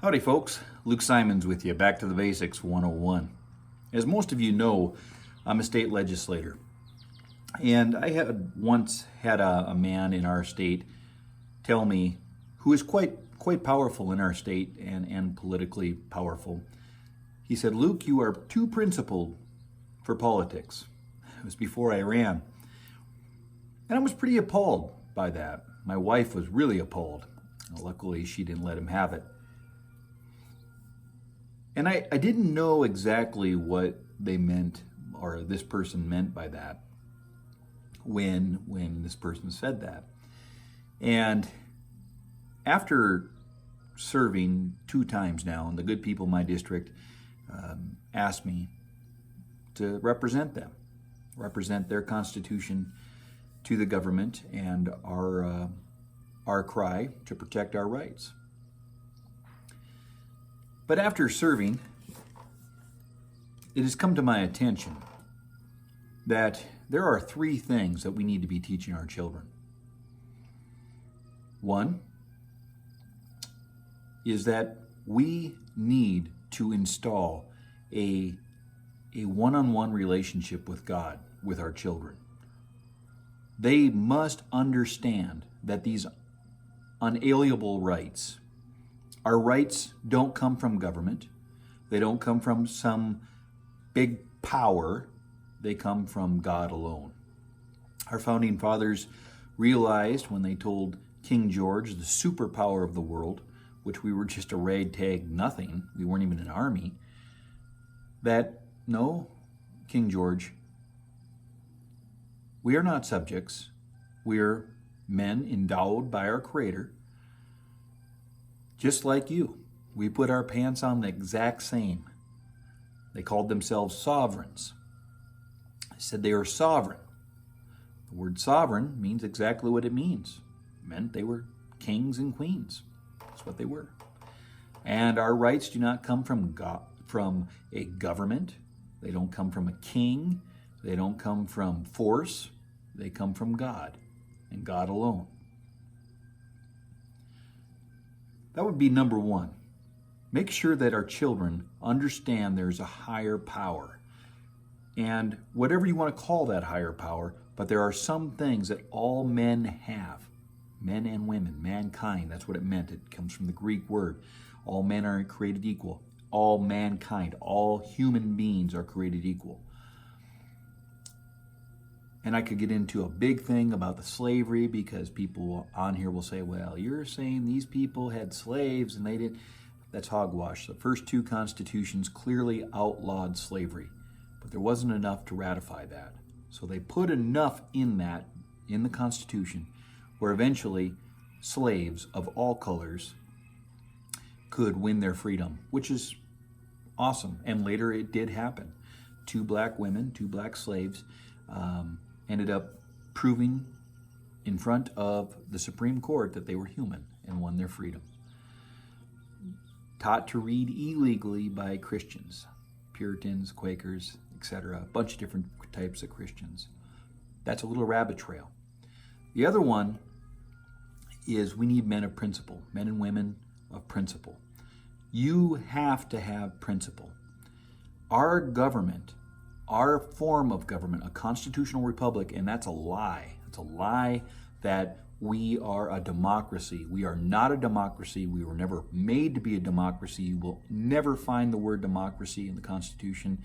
Howdy folks, Luke Simons with you, Back to the Basics 101. As most of you know, I'm a state legislator. And I had once had a man in our state tell me, who is quite powerful in our state and politically powerful. He said, Luke, you are too principled for politics. It was before I ran. And I was pretty appalled by that. My wife was really appalled. Luckily, she didn't let him have it. And I didn't know exactly what they meant, or this person meant by that, when this person said that. And after serving 2 times now, and the good people in my district asked me to represent them, represent their constitution to the government and our cry to protect our rights. But after serving, it has come to my attention that there are 3 things that we need to be teaching our children. One is that we need to install a one-on-one relationship with God, with our children. They must understand that these unalienable rights, our rights don't come from government. They don't come from some big power. They come from God alone. Our founding fathers realized when they told King George, the superpower of the world, which we were just a ragtag nothing, we weren't even an army, that no, King George, we are not subjects. We are men endowed by our Creator. Just like you, we put our pants on the exact same. They called themselves sovereigns. They said they are sovereign. The word sovereign means exactly what it means. It meant they were kings and queens. That's what they were. And our rights do not come from God, from a government. They don't come from a king. They don't come from force. They come from God and God alone. That would be number 1. Make sure that our children understand there's a higher power. And whatever you want to call that higher power, but there are some things that all men have. Men and women, mankind, that's what it meant. It comes from the Greek word. All men are created equal. All mankind, all human beings are created equal. And I could get into a big thing about the slavery because people on here will say, well, you're saying these people had slaves and they didn't. That's hogwash. The first 2 constitutions clearly outlawed slavery, but there wasn't enough to ratify that. So they put enough in that, in the Constitution, where eventually slaves of all colors could win their freedom, which is awesome. And later it did happen. 2 black women, 2 black slaves, ended up proving in front of the Supreme Court that they were human and won their freedom. Taught to read illegally by Christians, Puritans, Quakers, etc., a bunch of different types of Christians. That's a little rabbit trail. The other one is we need men of principle, men and women of principle. You have to have principle. Our government, our form of government, a constitutional republic, and that's a lie. It's a lie that we are a democracy. We are not a democracy. We were never made to be a democracy. You will never find the word democracy in the Constitution,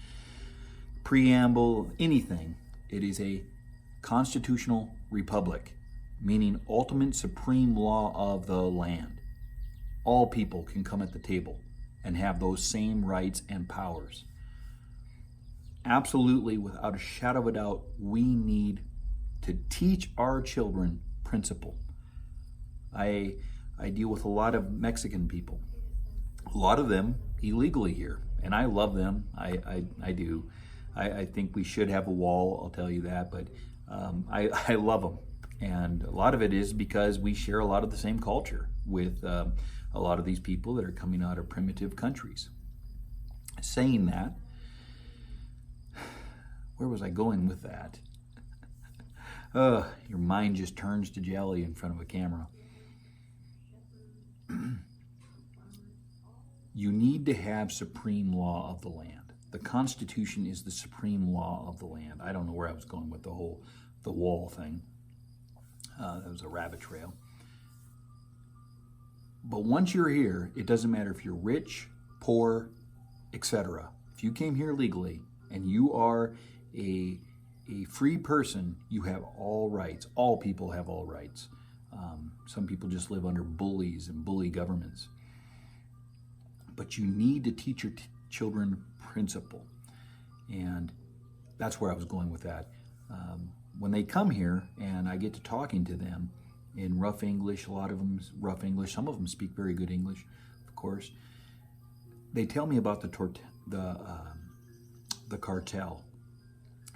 preamble, anything. It is a constitutional republic, meaning ultimate supreme law of the land. All people can come at the table and have those same rights and powers. Absolutely, without a shadow of a doubt, we need to teach our children principle. I deal with a lot of Mexican people, a lot of them illegally here, and I love them. I do. I think we should have a wall, I'll tell you that, but I love them. And a lot of it is because we share a lot of the same culture with a lot of these people that are coming out of primitive countries. Saying that, where was I going with that? Your mind just turns to jelly in front of a camera. You need to have supreme law of the land. The Constitution is the supreme law of the land. I don't know where I was going with the wall thing. That was a rabbit trail. But once you're here, it doesn't matter if you're rich, poor, etc. If you came here legally and you are a free person, you have all rights. All people have all rights. Some people just live under bullies and bully governments. But you need to teach your children principle. And that's where I was going with that. When they come here and I get to talking to them in rough English, a lot of them rough English, some of them speak very good English, of course, they tell me about the cartel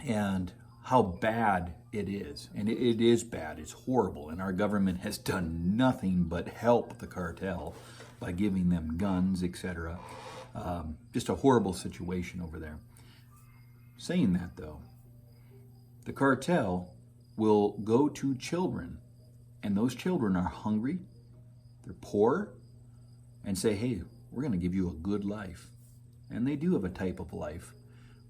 and how bad it is. And it is bad. It's horrible. And our government has done nothing but help the cartel by giving them guns, etc. Just a horrible situation over there. Saying that, though, the cartel will go to children, and those children are hungry, they're poor, and say, hey, we're going to give you a good life. And they do have a type of life,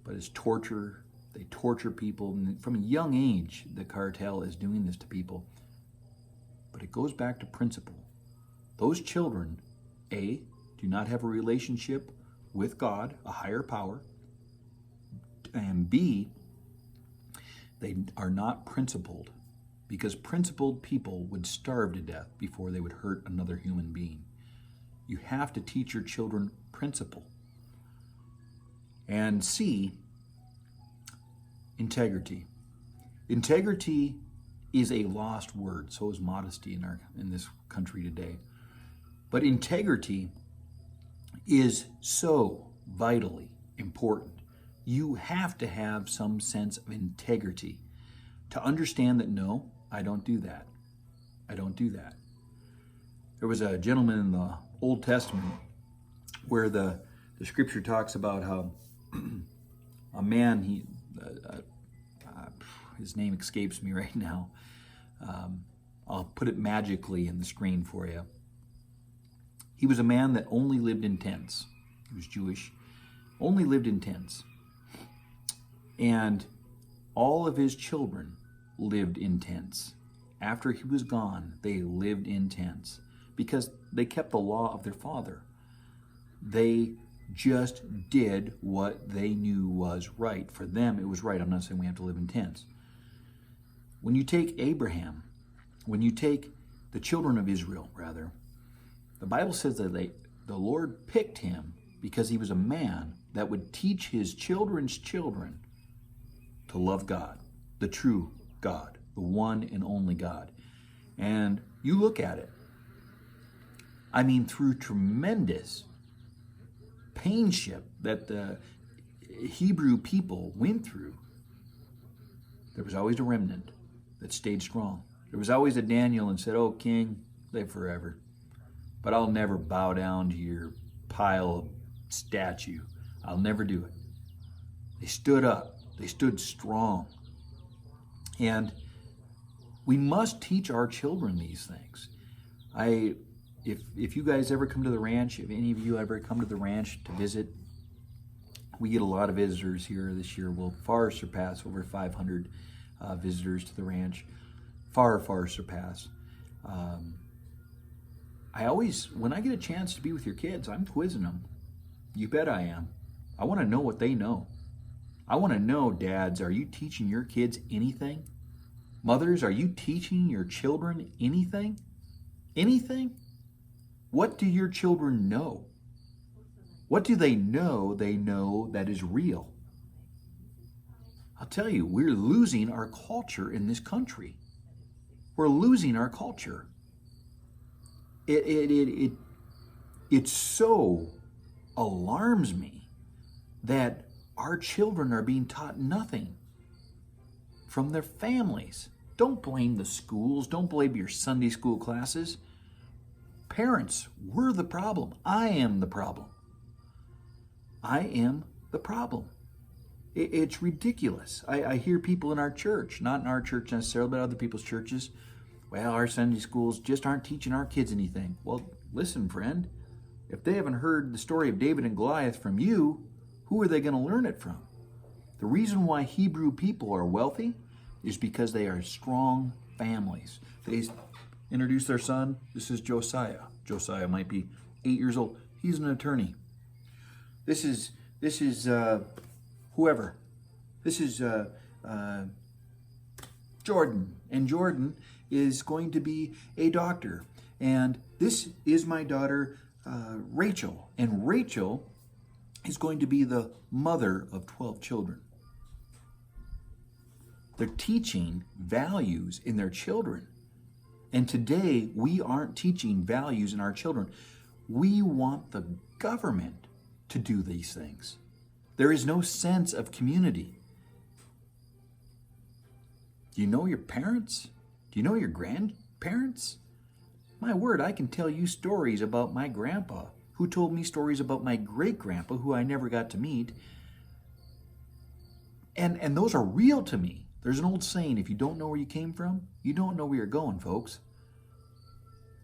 but it's torture. They torture people. And from a young age, the cartel is doing this to people. But it goes back to principle. Those children, A, do not have a relationship with God, a higher power, and B, they are not principled, because principled people would starve to death before they would hurt another human being. You have to teach your children principle. And C, integrity. Integrity is a lost word. So is modesty in this country today. But integrity is so vitally important. You have to have some sense of integrity to understand that, no, I don't do that. I don't do that. There was a gentleman in the Old Testament where the scripture talks about how a man, his name escapes me right now. I'll put it magically in the screen for you. He was a man that only lived in tents. He was Jewish, only lived in tents. And all of his children lived in tents. After he was gone, they lived in tents because they kept the law of their father. They just did what they knew was right. For them, it was right. I'm not saying we have to live in tents. When you take Abraham, when you take the children of Israel, rather, the Bible says that the Lord picked him because he was a man that would teach his children's children to love God, the true God, the one and only God. And you look at it. I mean, through tremendous painship that the Hebrew people went through, there was always a remnant that stayed strong. There was always a Daniel and said, oh, king, live forever. But I'll never bow down to your pile of statue. I'll never do it. They stood up. They stood strong. And we must teach our children these things. If you guys ever come to the ranch, if any of you ever come to the ranch to visit, we get a lot of visitors here this year. We'll far surpass over 500 visitors to the ranch. Far, far surpass. When I get a chance to be with your kids, I'm quizzing them. You bet I am. I want to know what they know. I want to know, dads, are you teaching your kids anything? Mothers, are you teaching your children anything? Anything? What do your children know? What do they know that is real? I'll tell you, we're losing our culture in this country. We're losing our culture. It so alarms me that our children are being taught nothing from their families. Don't blame the schools. Don't blame your Sunday school classes. Parents, we're the problem. I am the problem. I am the problem. It's ridiculous. I hear people in our church, not in our church necessarily, but other people's churches, well, our Sunday schools just aren't teaching our kids anything. Well, listen, friend, If they haven't heard the story of David and Goliath from you, who are they going to learn it from? The reason why Hebrew people are wealthy is because they are strong families. They introduce their son. This is Josiah. Josiah might be 8 years old. He's an attorney. This is whoever. This is Jordan. And Jordan is going to be a doctor. And this is my daughter, Rachel. And Rachel is going to be the mother of 12 children. They're teaching values in their children. And today, we aren't teaching values in our children. We want the government to do these things. There is no sense of community. Do you know your parents? Do you know your grandparents? My word, I can tell you stories about my grandpa, who told me stories about my great-grandpa, who I never got to meet. And those are real to me. There's an old saying, if you don't know where you came from, you don't know where you're going, folks.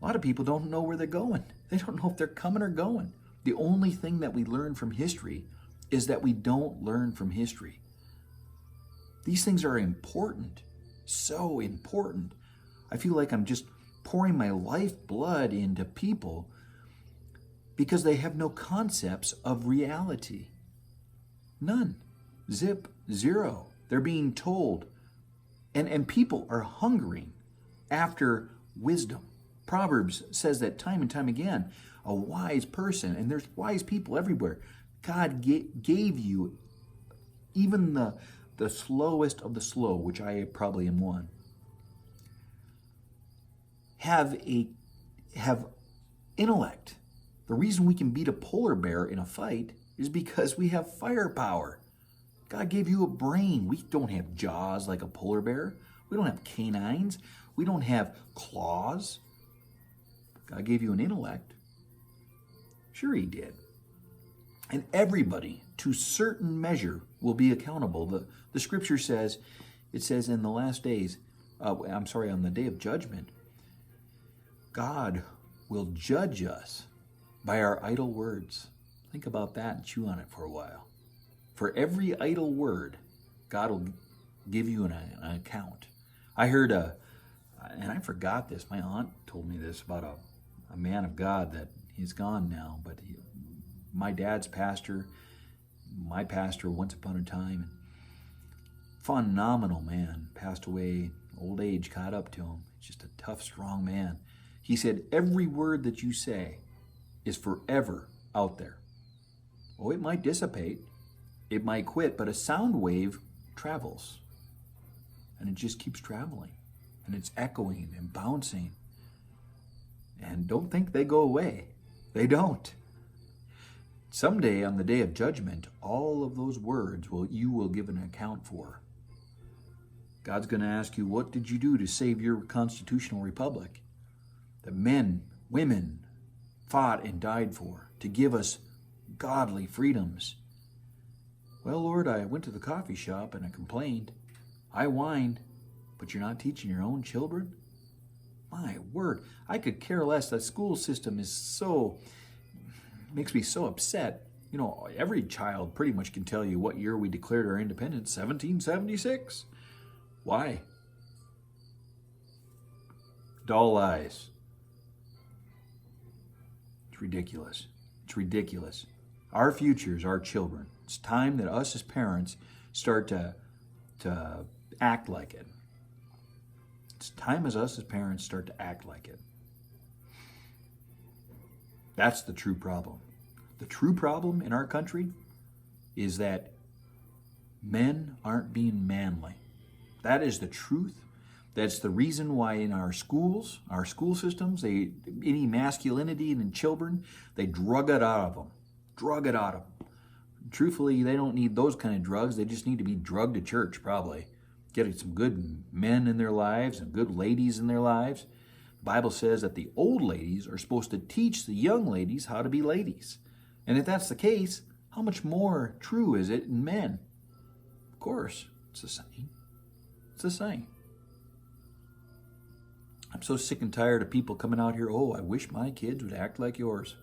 A lot of people don't know where they're going. They don't know if they're coming or going. The only thing that we learn from history is that we don't learn from history. These things are important, so important. I feel like I'm just pouring my lifeblood into people because they have no concepts of reality. None. Zip. Zero. They're being told. And people are hungering after wisdom. Proverbs says that time and time again. A wise person, and there's wise people everywhere. God gave you even the slowest of the slow, which I probably am one. Have intellect. The reason we can beat a polar bear in a fight is because we have firepower. God gave you a brain. We don't have jaws like a polar bear. We don't have canines. We don't have claws. God gave you an intellect. Sure he did. And everybody, to certain measure, will be accountable. The scripture says, it says in the last days, on the day of judgment, God will judge us by our idle words. Think about that and chew on it for a while. For every idle word, God will give you an account. I heard and I forgot this. My aunt told me this about a man of God that he's gone now, but my dad's pastor, my pastor once upon a time, phenomenal man, passed away, old age caught up to him. Just a tough, strong man. He said, every word that you say is forever out there. Oh, it might dissipate. It might quit, but a sound wave travels. And it just keeps traveling. And it's echoing and bouncing. And don't think they go away. They don't. Someday, on the day of judgment, all of those words you will give an account for. God's going to ask you, what did you do to save your constitutional republic that men, women fought and died for, to give us godly freedoms? Well, Lord, I went to the coffee shop and I complained. I whined, but you're not teaching your own children? My word, I could care less. That school system makes me so upset. You know, every child pretty much can tell you what year we declared our independence, 1776. Why? Dull eyes. It's ridiculous. It's ridiculous. Our futures, our children. It's time that us as parents start to act like it. It's time as us as parents start to act like it. That's the true problem. The true problem in our country is that men aren't being manly. That is the truth. That's the reason why in our schools, our school systems, any masculinity in children, they drug it out of them. Drug it out of them. Truthfully, they don't need those kind of drugs. They just need to be drugged to church, probably. Getting some good men in their lives and good ladies in their lives. The Bible says that the old ladies are supposed to teach the young ladies how to be ladies. And if that's the case, how much more true is it in men? Of course, it's the same. It's the same. I'm so sick and tired of people coming out here, oh, I wish my kids would act like yours.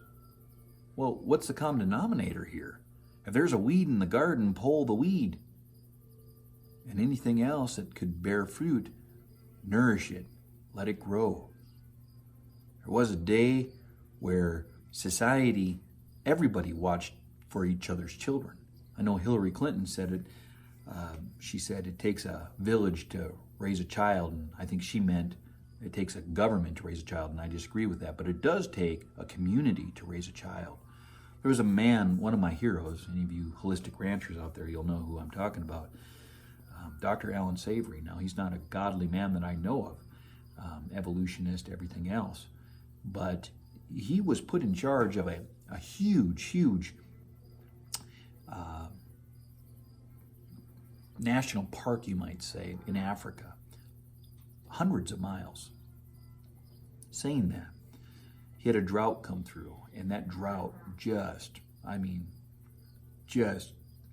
Well, what's the common denominator here? If there's a weed in the garden, pull the weed. And anything else that could bear fruit, nourish it, let it grow. There was a day where society, everybody watched for each other's children. I know Hillary Clinton said it. She said it takes a village to raise a child, and I think she meant it takes a government to raise a child, and I disagree with that. But it does take a community to raise a child. There was a man, one of my heroes, any of you holistic ranchers out there, you'll know who I'm talking about, Dr. Alan Savory. Now, he's not a godly man that I know of, evolutionist, everything else, but he was put in charge of a huge national park, you might say, in Africa, hundreds of miles. Saying that, he had a drought come through, and that drought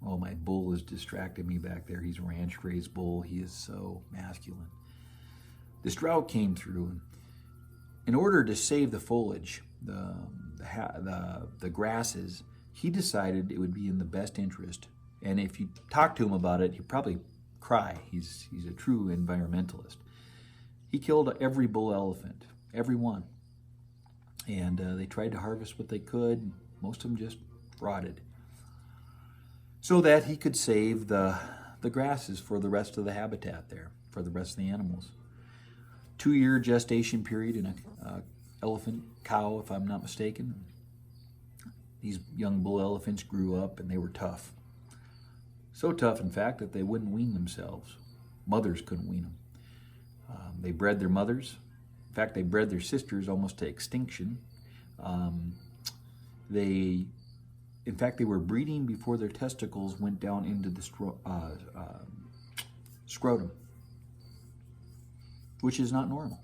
oh, my bull has distracted me back there. He's a ranch-raised bull. He is so masculine. This drought came through, and in order to save the foliage, the grasses, he decided it would be in the best interest. And if you talk to him about it, he'd probably cry. He's a true environmentalist. He killed every bull elephant, every one. And they tried to harvest what they could. Most of them just rotted, so that he could save the grasses for the rest of the habitat there, for the rest of the animals. 2-year gestation period in a elephant cow, if I'm not mistaken. These young bull elephants grew up and they were tough. So tough, in fact, that they wouldn't wean themselves. Mothers couldn't wean them. They bred their mothers. In fact, they bred their sisters almost to extinction. In fact, they were breeding before their testicles went down into the scrotum, which is not normal.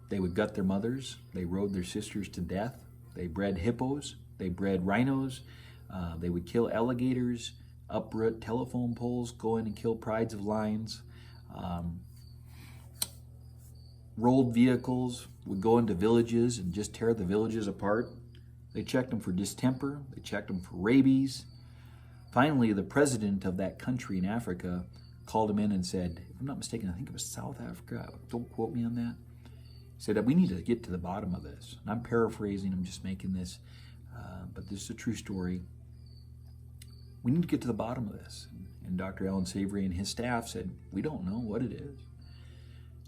They would gut their mothers. They rode their sisters to death. They bred hippos. They bred rhinos. They would kill alligators, uproot telephone poles, go in and kill prides of lions. Rolled vehicles, would go into villages and just tear the villages apart. They checked them for distemper. They checked them for rabies. Finally, the president of that country in Africa called him in and said, if I'm not mistaken, I think it was South Africa. Don't quote me on that. He said that we need to get to the bottom of this. And I'm paraphrasing. I'm just making this. But this is a true story. We need to get to the bottom of this. And Dr. Alan Savory and his staff said, we don't know what it is.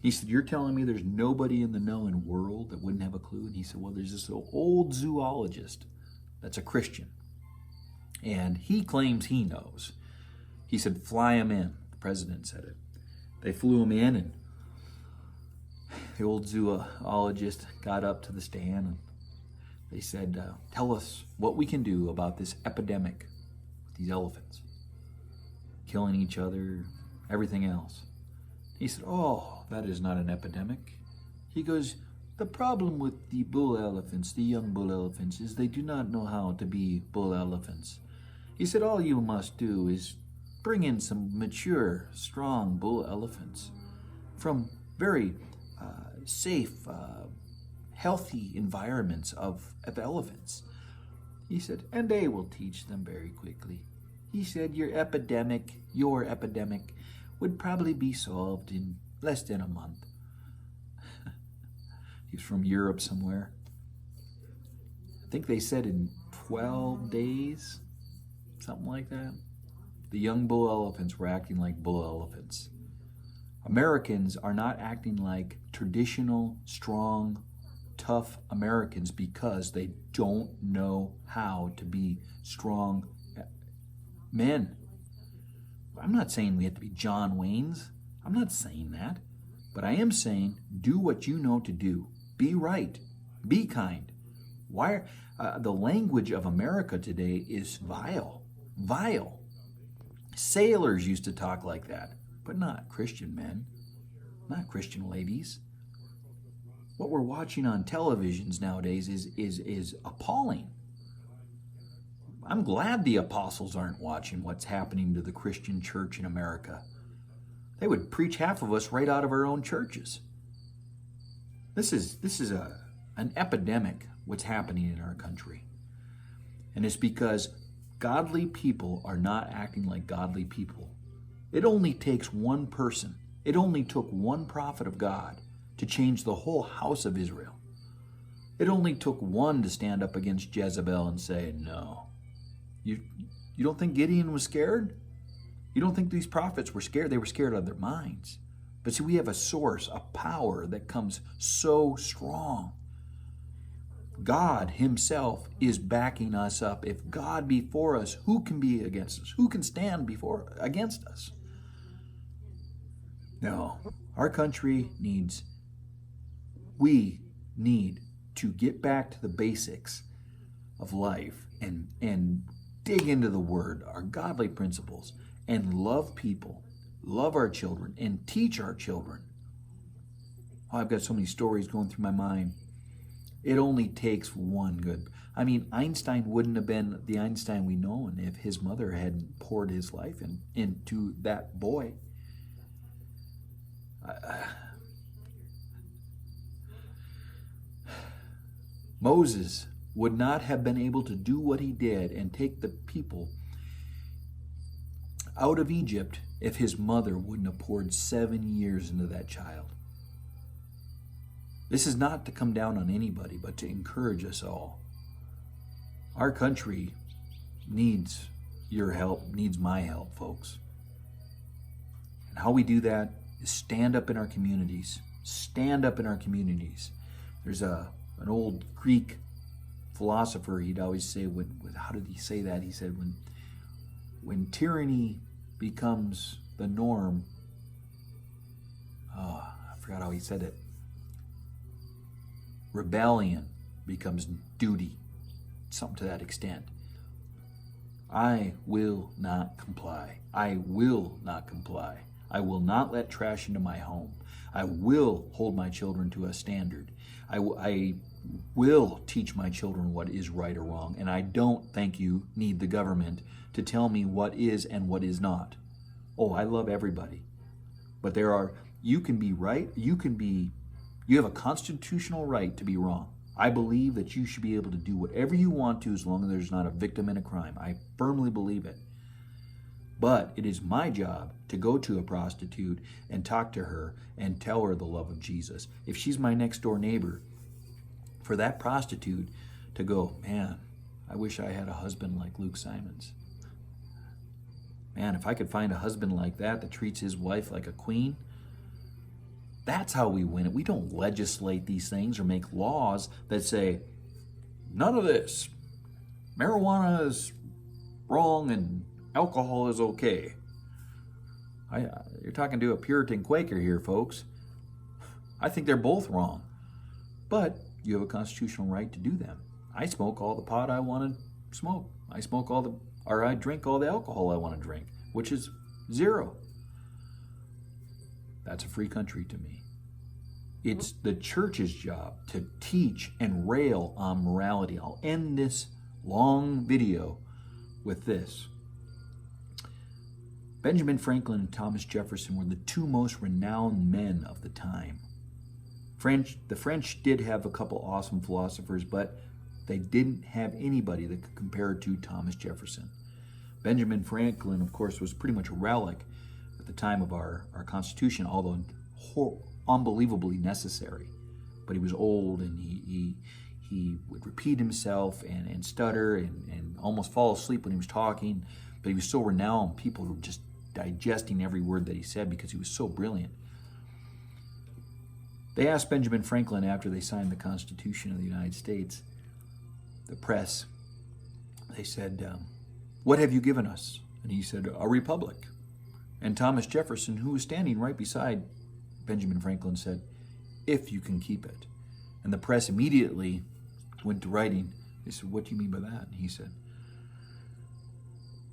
He said, you're telling me there's nobody in the know in the world that wouldn't have a clue? And he said, well, there's this old zoologist that's a Christian. And he claims he knows. He said, fly him in. The president said it. They flew him in, and the old zoologist got up to the stand, and they said, tell us what we can do about this epidemic with these elephants. Killing each other, everything else. He said, oh, that is not an epidemic. He goes, the problem with the bull elephants, the young bull elephants, is they do not know how to be bull elephants. He said, all you must do is bring in some mature, strong bull elephants from very safe, healthy environments of elephants. He said, and they will teach them very quickly. He said, your epidemic would probably be solved in less than a month. He's from Europe somewhere. I think they said in 12 days, something like that. The young bull elephants were acting like bull elephants. Americans are not acting like traditional, strong, tough Americans because they don't know how to be strong men. I'm not saying we have to be John Waynes. I'm not saying that. But I am saying do what you know to do. Be right. Be kind. The language of America today is vile. Vile. Sailors used to talk like that, but not Christian men, not Christian ladies. What we're watching on televisions nowadays is appalling. I'm glad the apostles aren't watching what's happening to the Christian church in America. They would preach half of us right out of our own churches. This is an epidemic what's happening in our country. And it's because godly people are not acting like godly people. It only takes one person. It only took one prophet of God to change the whole house of Israel. It only took one to stand up against Jezebel and say, no. You don't think Gideon was scared? You don't think these prophets were scared? They were scared out of their minds. But see, we have a source, a power that comes so strong. God himself is backing us up. If God be for us, who can be against us? Who can stand against us? No, our country we need to get back to the basics of life and dig into the Word, our godly principles, and love people, love our children, and teach our children. Oh, I've got so many stories going through my mind. It only takes one good. I mean, Einstein wouldn't have been the Einstein we know if his mother hadn't poured his life into that boy. Moses would not have been able to do what he did and take the people out of Egypt if his mother wouldn't have poured 7 years into that child. This is not to come down on anybody, but to encourage us all. Our country needs your help, needs my help, folks. And how we do that is stand up in our communities. Stand up in our communities. There's an old Greek philosopher, he'd always say, how did he say that? He said, when tyranny becomes the norm, I forgot how he said it. Rebellion becomes duty, something to that extent. I will not comply. I will not comply. I will not let trash into my home. I will hold my children to a standard. I will teach my children what is right or wrong. And I don't, thank you, need the government to tell me what is and what is not. Oh, I love everybody. But you can be right, you have a constitutional right to be wrong. I believe that you should be able to do whatever you want to as long as there's not a victim in a crime. I firmly believe it. But it is my job to go to a prostitute and talk to her and tell her the love of Jesus. If she's my next door neighbor, for that prostitute to go, man, I wish I had a husband like Luke Simons. Man, if I could find a husband like that treats his wife like a queen, that's how we win it. We don't legislate these things or make laws that say, none of this. Marijuana is wrong and alcohol is okay. You're talking to a Puritan Quaker here, folks. I think they're both wrong. But you have a constitutional right to do them. I smoke all the pot I want to smoke. I drink all the alcohol I want to drink, which is 0. That's a free country to me. It's the church's job to teach and rail on morality. I'll end this long video with this. Benjamin Franklin and Thomas Jefferson were the two most renowned men of the time. The French did have a couple awesome philosophers, but they didn't have anybody that could compare to Thomas Jefferson. Benjamin Franklin, of course, was pretty much a relic at the time of our Constitution, although unbelievably necessary. But he was old, and he would repeat himself and stutter and almost fall asleep when he was talking. But he was so renowned, people were just digesting every word that he said because he was so brilliant. They asked Benjamin Franklin after they signed the Constitution of the United States, the press, they said, what have you given us? And he said, a republic. And Thomas Jefferson, who was standing right beside Benjamin Franklin, said, if you can keep it. And the press immediately went to writing. They said, what do you mean by that? And he said,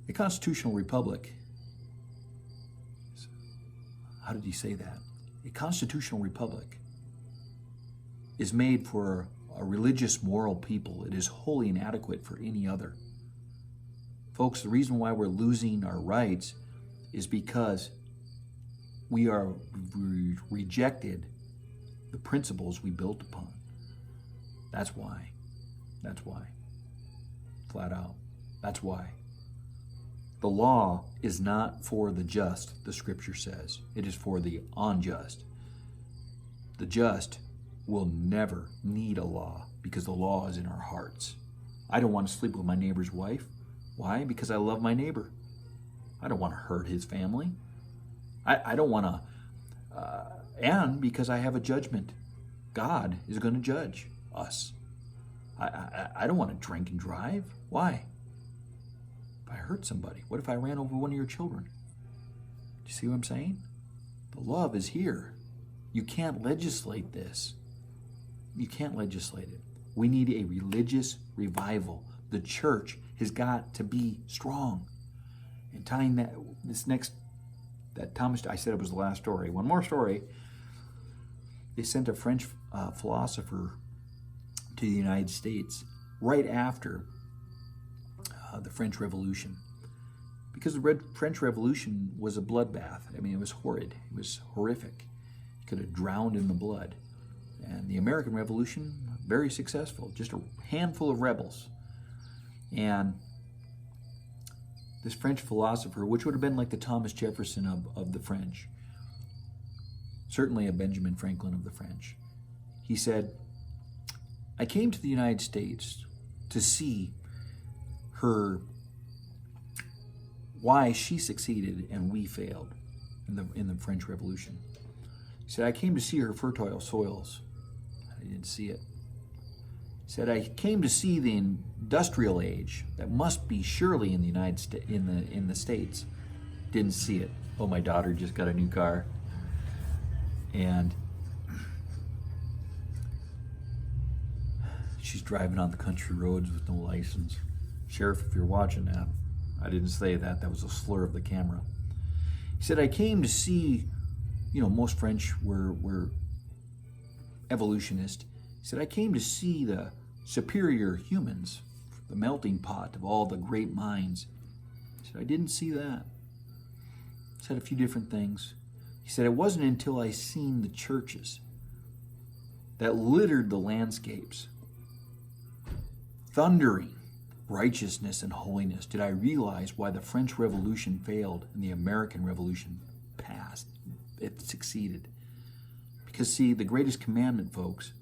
a constitutional republic. How did he say that? A constitutional republic is made for a religious, moral people. It is wholly inadequate for any other. Folks, the reason why we're losing our rights is because we rejected the principles we built upon. That's why. That's why. Flat out. That's why. The law is not for the just, the scripture says. It is for the unjust. The just will never need a law because the law is in our hearts. I don't want to sleep with my neighbor's wife. Why? Because I love my neighbor. I don't want to hurt his family. I don't want to, and because I have a judgment. God is going to judge us. I don't want to drink and drive. Why? If I hurt somebody, what if I ran over one of your children? Do you see what I'm saying? The love is here. You can't legislate this. You can't legislate it. We need a religious revival. The church has got to be strong. And tying that Thomas, I said it was the last story. One more story. They sent a French philosopher to the United States right after the French Revolution. Because the French Revolution was a bloodbath. I mean, it was horrid. It was horrific. You could have drowned in the blood. And the American Revolution, very successful. Just a handful of rebels. And this French philosopher, which would have been like the Thomas Jefferson of the French, certainly a Benjamin Franklin of the French, he said, I came to the United States to see her, why she succeeded and we failed in the French Revolution. He said, I came to see her fertile soils. I didn't see it. He said, I came to see the industrial age that must be surely in the United States, in the States. Didn't see it. Oh, my daughter just got a new car. And she's driving on the country roads with no license. Sheriff, if you're watching that, I didn't say that. That was a slur of the camera. He said, I came to see, most French were evolutionists. He said, I came to see the superior humans, the melting pot of all the great minds. He said, I didn't see that. He said a few different things. He said, it wasn't until I seen the churches that littered the landscapes, thundering righteousness and holiness, did I realize why the French Revolution failed and the American Revolution passed. It succeeded. Because, see, the greatest commandment, folks,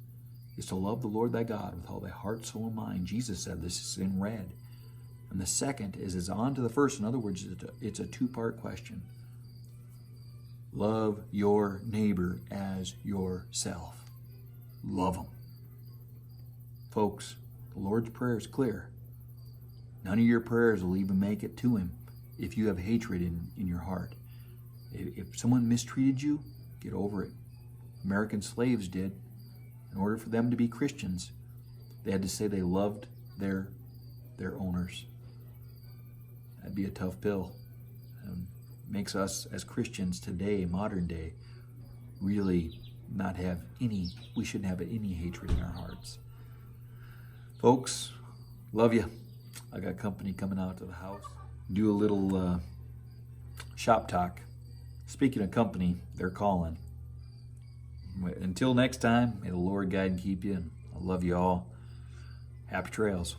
is to love the Lord thy God with all thy heart, soul, and mind. Jesus said this is in red. And the second is on to the first. In other words, it's a two-part question. Love your neighbor as yourself. Love them. Folks, the Lord's Prayer is clear. None of your prayers will even make it to him if you have hatred in your heart. If someone mistreated you, get over it. American slaves did. In order for them to be Christians, they had to say they loved their owners. That'd be a tough pill. Makes us as Christians today, modern day, really not have we shouldn't have any hatred in our hearts. Folks, love you. I got company coming out to the house. Do a little shop talk. Speaking of company, they're calling. Until next time, may the Lord guide and keep you. And I love you all. Happy trails.